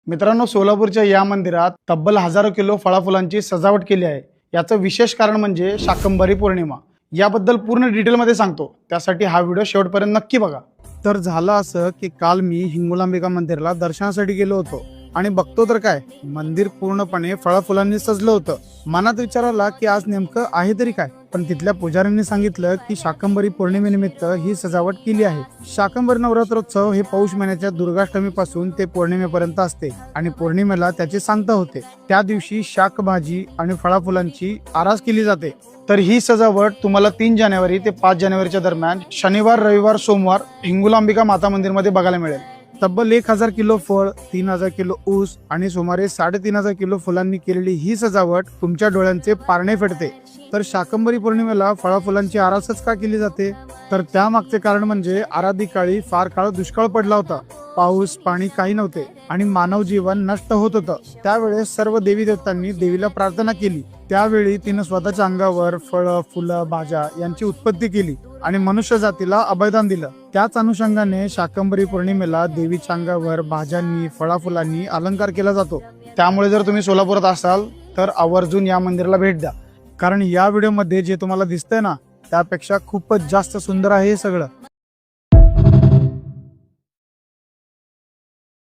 मित्रांनो, सोलापूरच्या या मंदिरात तब्बल हजारो किलो फळाफुलांची सजावट केली आहे। याचं विशेष कारण म्हणजे शाकंभरी पौर्णिमा। याबद्दल पूर्ण डिटेलमध्ये सांगतो, त्यासाठी हा व्हिडिओ शेवटपर्यंत नक्की बघा। तर झालं असं की काल मी हिंगोलांबिका मंदिराला दर्शनासाठी गेलो होतो आणि बघतो तर काय, मंदिर पूर्णपणे फळाफुलांनी सजलं होतं। मनात विचार आला की आज नेमकं आहे तरी काय, पण तिथल्या पुजाऱ्यांनी सांगितलं की शाकंभरी पौर्णिमेनिमित्त ही सजावट केली आहे। शाकंभरी नवरात्रोत्सव हे पौष महिन्याच्या दुर्गाष्टमीपासून ते पौर्णिमेपर्यंत असते आणि पौर्णिमेला त्याची सांगता होते। त्या दिवशी शाक भाजी आणि फळाफुलांची आरास केली जाते। तर ही सजावट तुम्हाला 3 जानेवारी ते 5 जानेवारीच्या दरम्यान शनिवार, रविवार, सोमवार हिंगोलांबिका माता मंदिरमध्ये बघायला मिळेल। तब्बल 1000 किलो फळ, 3000 किलो ऊस आणि सुमारे 3500 किलो फुलांनी केलेली ही सजावट तुमच्या डोळ्यांचे पारणे फेडते। तर शाकंभरी पौर्णिमेला फळाफुलांची आरासच का केली जाते, तर त्यामागचे कारण म्हणजे आराधी काळी फार काळ दुष्काळ पडला होता। पाऊस पाणी काही नव्हते आणि मानव जीवन नष्ट होत होतं। त्यावेळेस सर्व देवी देवतांनी देवीला प्रार्थना केली। त्यावेळी तिनं स्वतःच्या अंगावर फळं, फुलं, भाज्या यांची उत्पत्ती केली आणि मनुष्य जातीला अभयदान दिलं। त्याच अनुषंगाने शाकंभरी पौर्णिमेला देवीच्या अंगावर भाज्यांनी, फळाफुलांनी अलंकार केला जातो। त्यामुळे जर तुम्ही सोलापुरात असाल तर आवर्जून या मंदिराला भेट द्या, कारण या व्हिडिओमध्ये जे तुम्हाला दिसतंय ना, त्यापेक्षा खूपच जास्त सुंदर आहे हे सगळं।